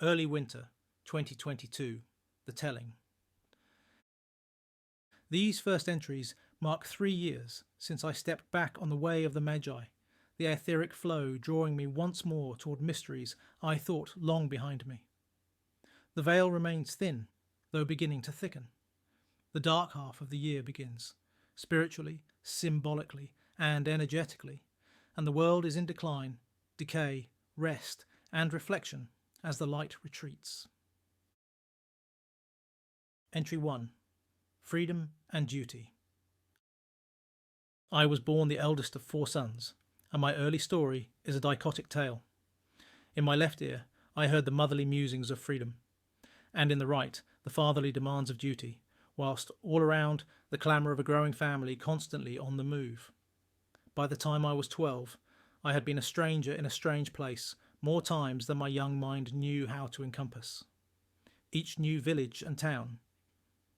Early winter, 2022. The telling. These first entries mark 3 years since I stepped back on the way of the Magi, the etheric flow drawing me once more toward mysteries I thought long behind me. The veil remains thin, though beginning to thicken. The dark half of the year begins, spiritually, symbolically, and energetically, and the world is in decline, decay, rest, and reflection as the light retreats. Entry 1. Freedom and Duty. I was born the eldest of 4 sons, and my early story is a dichotic tale. In my left ear, I heard the motherly musings of freedom, and in the right, the fatherly demands of duty, whilst all around, the clamour of a growing family constantly on the move. By the time I was 12, I had been a stranger in a strange place more times than my young mind knew how to encompass. Each new village and town,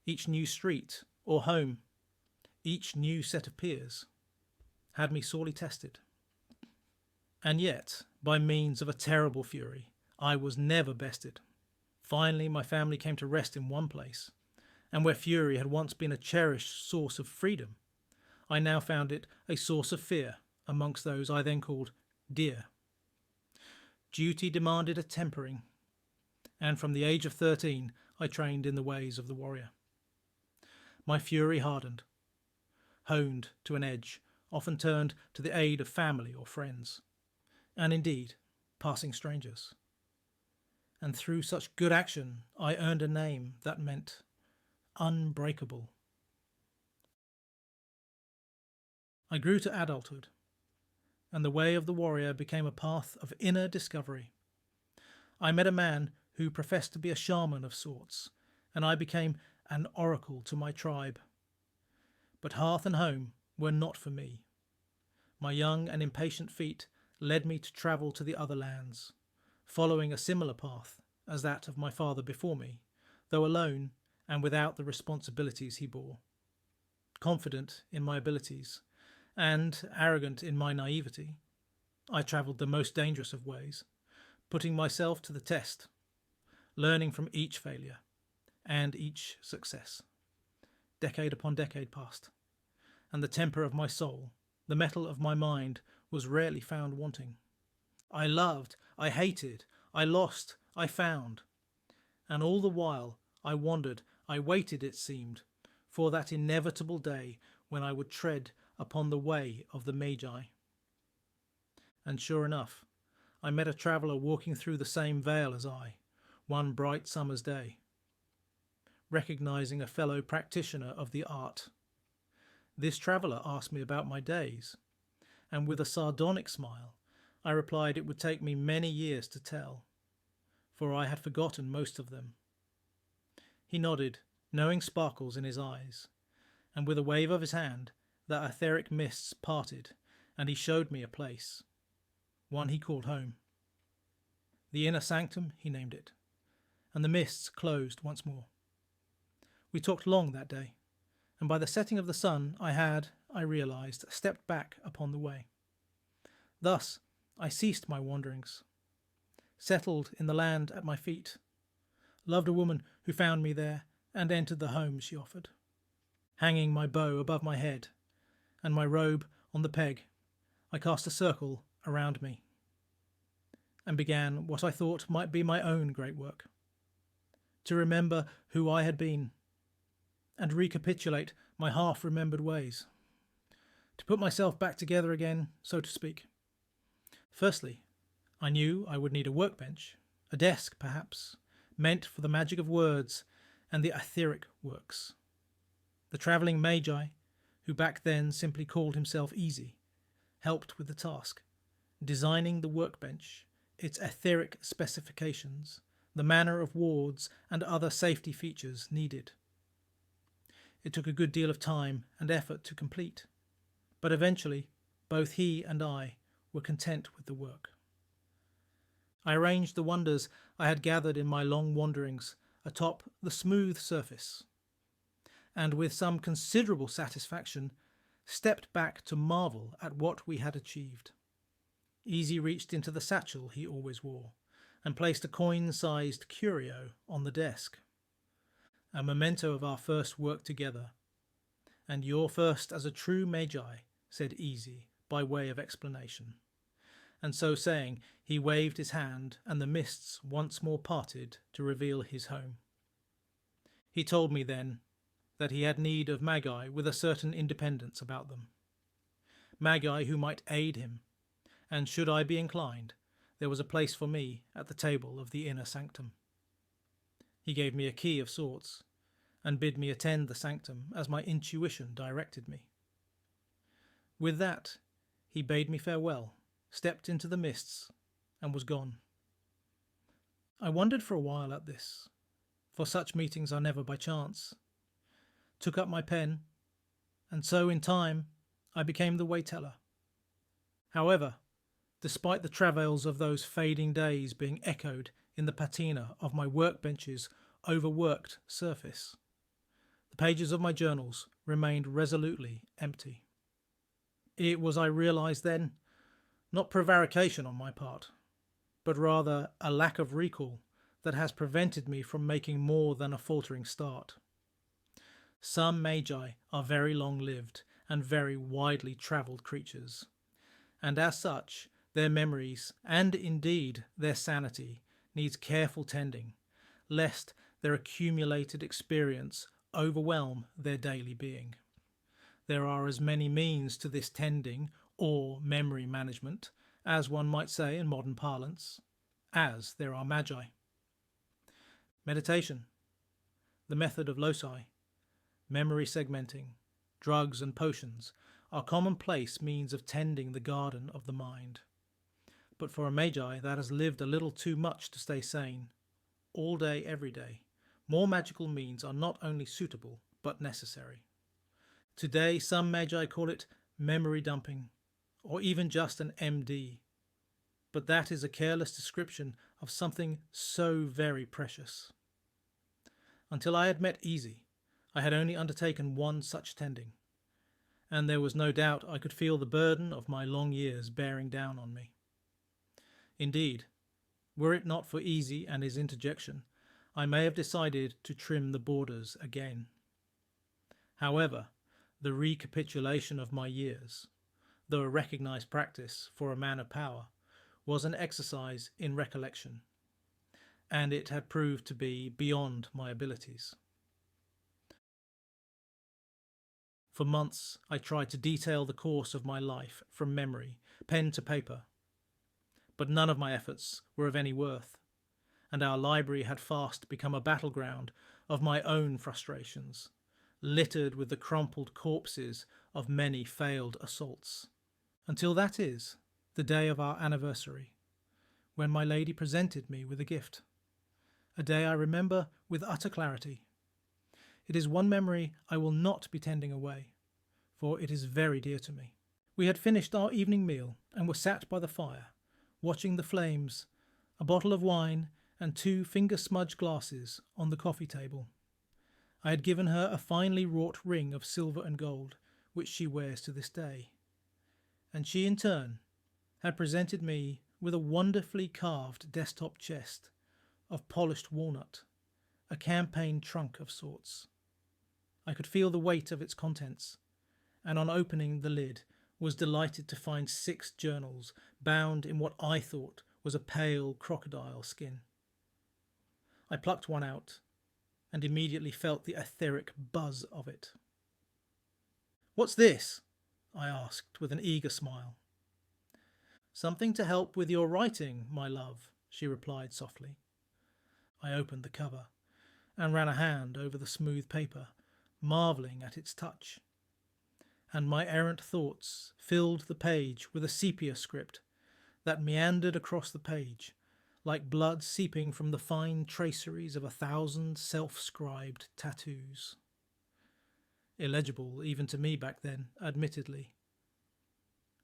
each new street or home, each new set of peers, had me sorely tested. And yet, by means of a terrible fury, I was never bested. Finally, my family came to rest in one place, and where fury had once been a cherished source of freedom, I now found it a source of fear amongst those I then called dear. Duty demanded a tempering, and from the age of 13 I trained in the ways of the warrior. My fury hardened, honed to an edge, often turned to the aid of family or friends, and indeed passing strangers. And through such good action I earned a name that meant unbreakable. I grew to adulthood, and the way of the warrior became a path of inner discovery. I met a man who professed to be a shaman of sorts, and I became an oracle to my tribe. But hearth and home were not for me. My young and impatient feet led me to travel to the other lands, following a similar path as that of my father before me, though alone and without the responsibilities he bore. Confident in my abilities, and arrogant in my naivety, I travelled the most dangerous of ways, putting myself to the test, learning from each failure and each success. Decade upon decade passed, and the temper of my soul, the metal of my mind, was rarely found wanting. I loved, I hated, I lost, I found, and all the while I wandered, I waited, it seemed, for that inevitable day when I would tread upon the way of the Magi. And sure enough, I met a traveller walking through the same vale as I, one bright summer's day. Recognizing a fellow practitioner of the art, this traveller asked me about my days, and with a sardonic smile, I replied it would take me many years to tell, for I had forgotten most of them. He nodded, knowing sparkles in his eyes, and with a wave of his hand, the etheric mists parted, and he showed me a place, one he called home. The inner sanctum, he named it, and the mists closed once more. We talked long that day, and by the setting of the sun I realized, stepped back upon the way. Thus I ceased my wanderings, settled in the land at my feet, loved a woman who found me there, and entered the home she offered. Hanging my bow above my head, and my robe on the peg, I cast a circle around me, and began what I thought might be my own great work, to remember who I had been, and recapitulate my half-remembered ways, to put myself back together again, so to speak. Firstly, I knew I would need a workbench, a desk perhaps, meant for the magic of words and the etheric works. The travelling Magi, who back then simply called himself Easy, helped with the task, designing the workbench, its etheric specifications, the manner of wards and other safety features needed. It took a good deal of time and effort to complete, but eventually both he and I were content with the work. I arranged the wonders I had gathered in my long wanderings atop the smooth surface, and with some considerable satisfaction stepped back to marvel at what we had achieved. Easy reached into the satchel he always wore, and placed a coin-sized curio on the desk, a memento of our first work together, and your first as a true magi, said Easy, by way of explanation. And so saying, he waved his hand, and the mists once more parted to reveal his home. He told me then that he had need of magi with a certain independence about them, magi who might aid him, and should I be inclined, there was a place for me at the table of the inner sanctum. He gave me a key of sorts, and bid me attend the sanctum as my intuition directed me. With that, he bade me farewell, stepped into the mists, and was gone. I wondered for a while at this, for such meetings are never by chance, took up my pen, and so in time I became the wayteller. However, despite the travails of those fading days being echoed in the patina of my workbench's overworked surface, the pages of my journals remained resolutely empty. It was, I realized then, not prevarication on my part, but rather a lack of recall that has prevented me from making more than a faltering start. Some magi are very long-lived and very widely travelled creatures, and as such, their memories, and indeed their sanity, needs careful tending, lest their accumulated experience overwhelm their daily being. There are as many means to this tending, or memory management, as one might say in modern parlance, as there are magi. Meditation, the method of loci, memory segmenting, drugs and potions are commonplace means of tending the garden of the mind. But for a magi that has lived a little too much to stay sane, all day, every day, more magical means are not only suitable, but necessary. Today, some magi call it memory dumping, or even just an MD. But that is a careless description of something so very precious. Until I had met Easy, I had only undertaken one such tending, and there was no doubt I could feel the burden of my long years bearing down on me. Indeed, were it not for Easy and his interjection, I may have decided to trim the borders again. However, the recapitulation of my years, though a recognized practice for a man of power, was an exercise in recollection, and it had proved to be beyond my abilities. For months I tried to detail the course of my life from memory, pen to paper, but none of my efforts were of any worth, and our library had fast become a battleground of my own frustrations, littered with the crumpled corpses of many failed assaults, until that is, the day of our anniversary, when my lady presented me with a gift, a day I remember with utter clarity. It is one memory I will not be tending away, for it is very dear to me. We had finished our evening meal and were sat by the fire, watching the flames, a bottle of wine and 2 finger-smudged glasses on the coffee table. I had given her a finely wrought ring of silver and gold, which she wears to this day, and she in turn had presented me with a wonderfully carved desktop chest of polished walnut, a campaign trunk of sorts. I could feel the weight of its contents, and on opening the lid was delighted to find 6 journals bound in what I thought was a pale crocodile skin. I plucked one out and immediately felt the etheric buzz of it. "What's this?" I asked with an eager smile. "Something to help with your writing, my love," she replied softly. I opened the cover and ran a hand over the smooth paper, marvelling at its touch, and my errant thoughts filled the page with a sepia script that meandered across the page, like blood seeping from the fine traceries of 1,000 self-scribed tattoos. Illegible even to me back then, admittedly,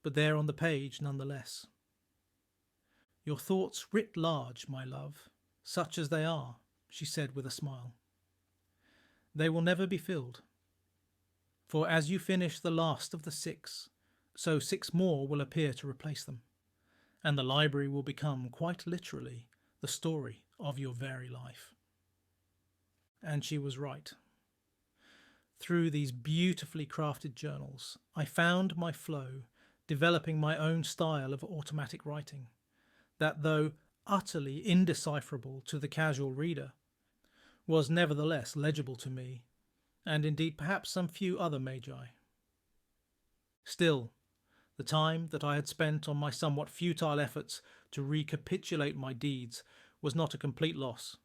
but there on the page nonetheless. "Your thoughts writ large, my love, such as they are," she said with a smile. "They will never be filled. For as you finish the last of the 6, so 6 more will appear to replace them, and the library will become, quite literally, the story of your very life. And she was right. Through these beautifully crafted journals, I found my flow, developing my own style of automatic writing, that though utterly indecipherable to the casual reader, was nevertheless legible to me, and indeed perhaps some few other magi. Still, the time that I had spent on my somewhat futile efforts to recapitulate my deeds was not a complete loss,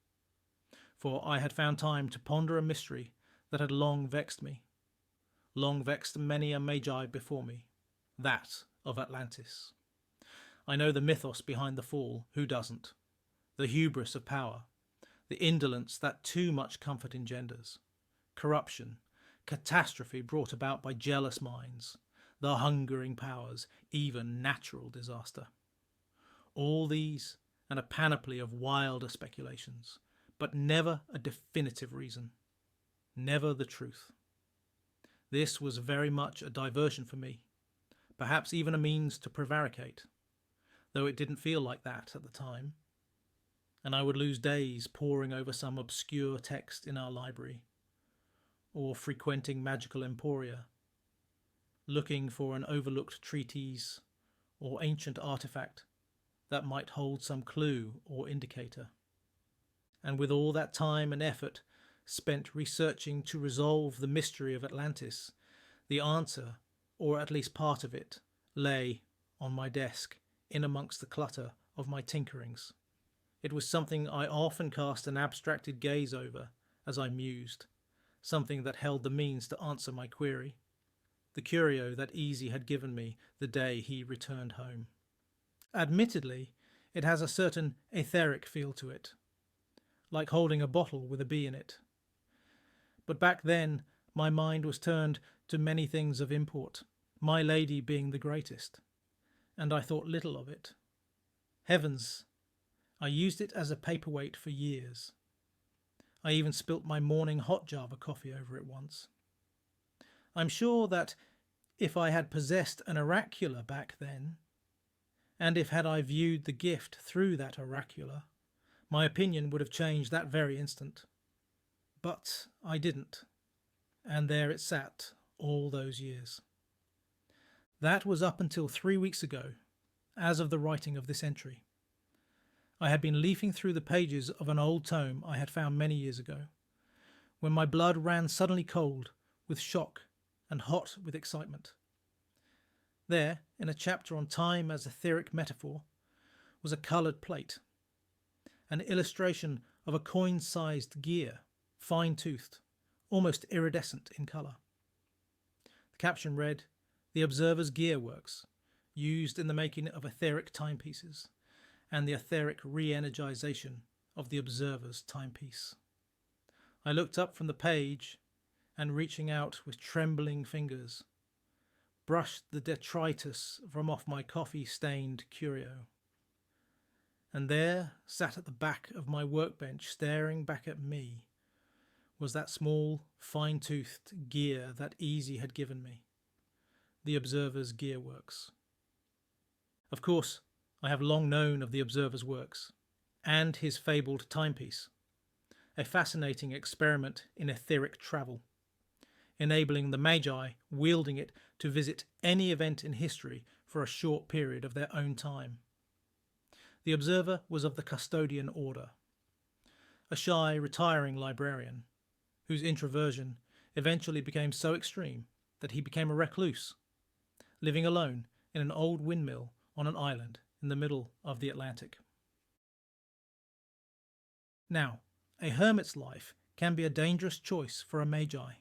for I had found time to ponder a mystery that had long vexed me, long vexed many a magi before me, that of Atlantis. I know the mythos behind the fall, who doesn't? The hubris of power, the indolence that too much comfort engenders, corruption, catastrophe brought about by jealous minds, the hungering powers, even natural disaster. All these and a panoply of wilder speculations, but never a definitive reason, never the truth. This was very much a diversion for me, perhaps even a means to prevaricate, though it didn't feel like that at the time, and I would lose days poring over some obscure text in our library, or frequenting magical emporia, looking for an overlooked treatise or ancient artifact that might hold some clue or indicator. And with all that time and effort spent researching to resolve the mystery of Atlantis, the answer, or at least part of it, lay on my desk in amongst the clutter of my tinkerings. It was something I often cast an abstracted gaze over as I mused, something that held the means to answer my query, the curio that Easy had given me the day he returned home. Admittedly, it has a certain etheric feel to it, like holding a bottle with a bee in it. But back then, my mind was turned to many things of import, my lady being the greatest, and I thought little of it. Heavens, I used it as a paperweight for years. I even spilt my morning hot Java coffee over it once. I'm sure that if I had possessed an oracular back then, and if had I viewed the gift through that oracular, my opinion would have changed that very instant. But I didn't, and there it sat all those years. That was up until 3 weeks ago, as of the writing of this entry. I had been leafing through the pages of an old tome I had found many years ago, when my blood ran suddenly cold with shock and hot with excitement. There, in a chapter on time as etheric metaphor, was a coloured plate, an illustration of a coin-sized gear, fine-toothed, almost iridescent in colour. The caption read, "The Observer's Gear Works, used in the making of etheric timepieces, and the etheric re-energization of the Observer's timepiece." I looked up from the page and, reaching out with trembling fingers, brushed the detritus from off my coffee-stained curio. And there, sat at the back of my workbench, staring back at me, was that small, fine-toothed gear that Easy had given me, the Observer's Gear Works. Of course, I have long known of the Observer's works, and his fabled timepiece, a fascinating experiment in etheric travel, enabling the Magi wielding it to visit any event in history for a short period of their own time. The Observer was of the custodian order, a shy, retiring librarian, whose introversion eventually became so extreme that he became a recluse, living alone in an old windmill on an island in the middle of the Atlantic. Now, a hermit's life can be a dangerous choice for a Magi,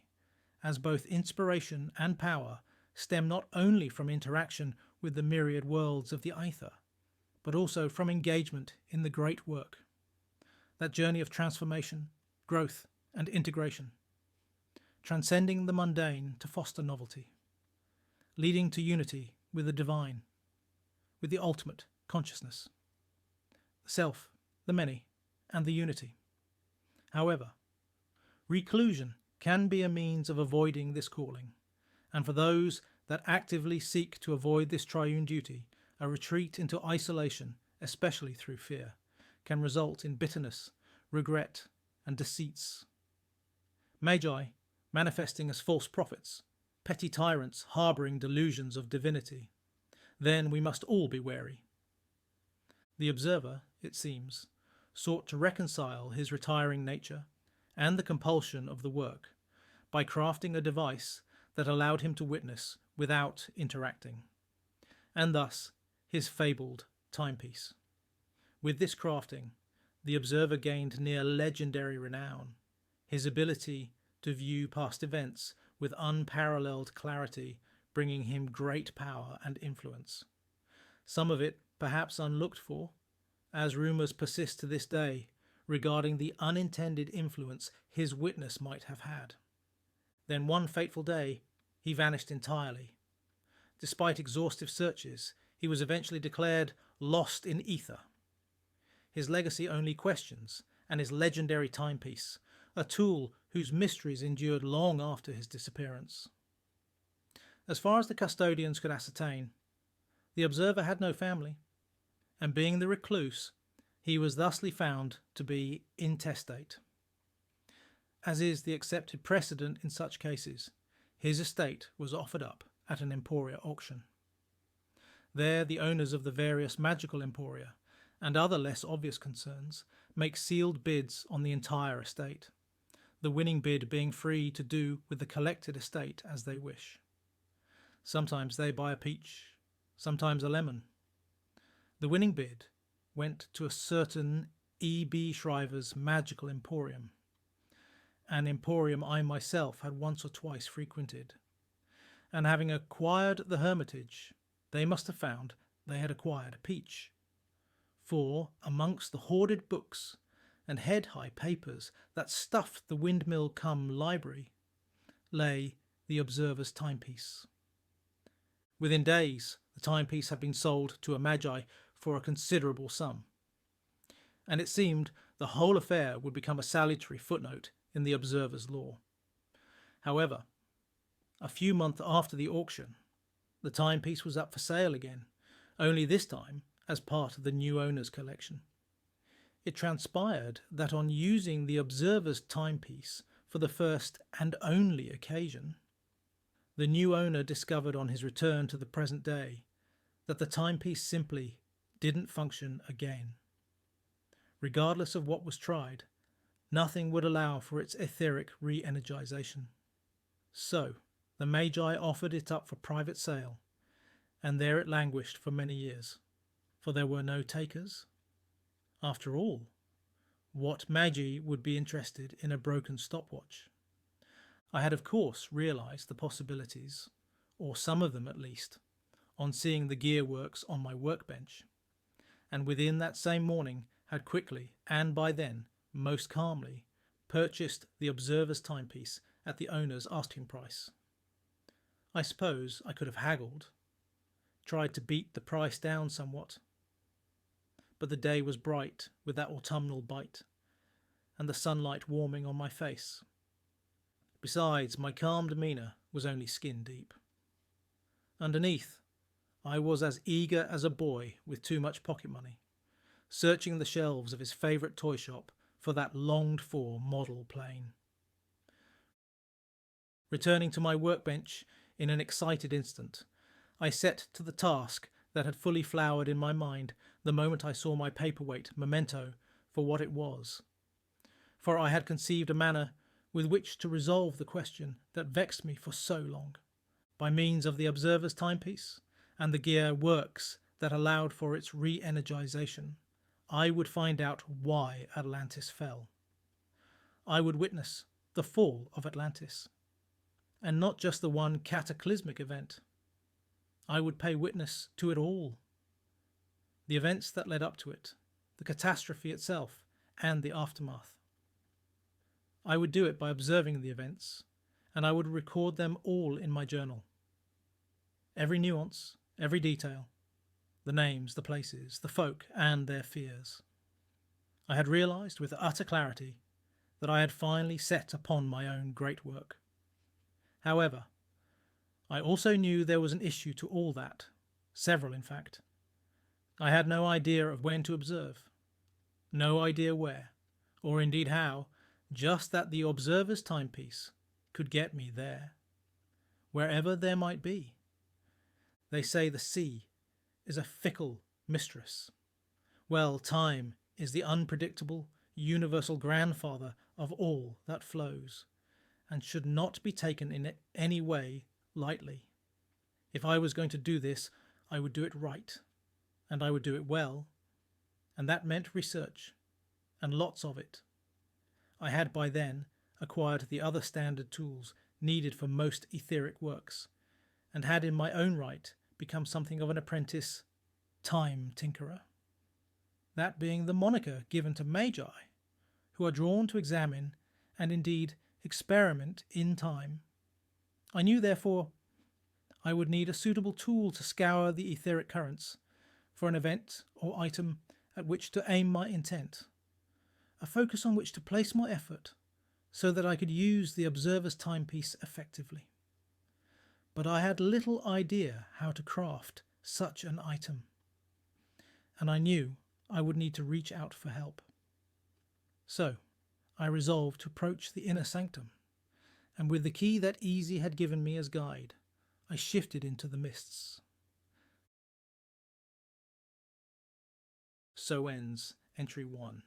as both inspiration and power stem not only from interaction with the myriad worlds of the aether, but also from engagement in the great work, that journey of transformation, growth, and integration, transcending the mundane to foster novelty, leading to unity with the divine, with the ultimate consciousness, the self, the many, and the unity. However, reclusion can be a means of avoiding this calling, and for those that actively seek to avoid this triune duty, a retreat into isolation, especially through fear, can result in bitterness, regret, and deceits. Magi, manifesting as false prophets, petty tyrants harbouring delusions of divinity. Then we must all be wary. The observer, it seems, sought to reconcile his retiring nature and the compulsion of the work by crafting a device that allowed him to witness without interacting, and thus his fabled timepiece. With this crafting, the observer gained near legendary renown, his ability to view past events with unparalleled clarity bringing him great power and influence. Some of it perhaps unlooked for, as rumours persist to this day regarding the unintended influence his witness might have had. Then one fateful day, he vanished entirely. Despite exhaustive searches, he was eventually declared lost in ether. His legacy only questions, and his legendary timepiece, a tool whose mysteries endured long after his disappearance. As far as the custodians could ascertain, the observer had no family, and being the recluse, he was thusly found to be intestate. As is the accepted precedent in such cases, his estate was offered up at an emporia auction. There the owners of the various magical emporia and other less obvious concerns make sealed bids on the entire estate, the winning bid being free to do with the collected estate as they wish. Sometimes they buy a peach, sometimes a lemon. The winning bid went to a certain E.B. Shriver's magical emporium, an emporium I myself had once or twice frequented, and having acquired the hermitage, they must have found they had acquired a peach. For amongst the hoarded books and head-high papers that stuffed the windmill-cum-library lay the observer's timepiece. Within days, the timepiece had been sold to a magi for a considerable sum, and it seemed the whole affair would become a salutary footnote in the observer's lore. However, a few months after the auction, the timepiece was up for sale again, only this time as part of the new owner's collection. It transpired that on using the observer's timepiece for the first and only occasion, the new owner discovered on his return to the present day that the timepiece simply didn't function again. Regardless of what was tried, nothing would allow for its etheric re-energization. So, the Magi offered it up for private sale, and there it languished for many years, for there were no takers. After all, what Magi would be interested in a broken stopwatch? I had of course realized the possibilities, or some of them at least, on seeing the gearworks on my workbench, and within that same morning had quickly, and by then most calmly, purchased the observer's timepiece at the owner's asking price. I suppose I could have haggled, tried to beat the price down somewhat, but the day was bright with that autumnal bite, and the sunlight warming on my face. Besides, my calm demeanour was only skin deep. Underneath, I was as eager as a boy with too much pocket money, searching the shelves of his favourite toy shop for that longed-for model plane. Returning to my workbench in an excited instant, I set to the task that had fully flowered in my mind the moment I saw my paperweight memento for what it was. For I had conceived a manner with which to resolve the question that vexed me for so long, by means of the observer's timepiece and the gear works that allowed for its re-energization. I would find out why Atlantis fell. I would witness the fall of Atlantis, and not just the one cataclysmic event. I would pay witness to it all. The events that led up to it, the catastrophe itself, and the aftermath. I would do it by observing the events, and I would record them all in my journal. Every nuance, every detail, the names, the places, the folk, and their fears. I had realized with utter clarity that I had finally set upon my own great work. However, I also knew there was an issue to all that, several in fact. I had no idea of when to observe. No idea where, or indeed how, just that the observer's timepiece could get me there, wherever there might be. They say the sea is a fickle mistress. Well, time is the unpredictable, universal grandfather of all that flows, and should not be taken in any way lightly. If I was going to do this, I would do it right, and I would do it well, and that meant research, and lots of it. I had by then acquired the other standard tools needed for most etheric works, and had in my own right become something of an apprentice time tinkerer, that being the moniker given to magi, who are drawn to examine and indeed experiment in time. I knew, therefore, I would need a suitable tool to scour the etheric currents for an event or item at which to aim my intent, a focus on which to place my effort so that I could use the observer's timepiece effectively. But I had little idea how to craft such an item, and I knew I would need to reach out for help. So I resolved to approach the inner sanctum, and with the key that Easy had given me as guide, I shifted into the mists. So ends entry 1.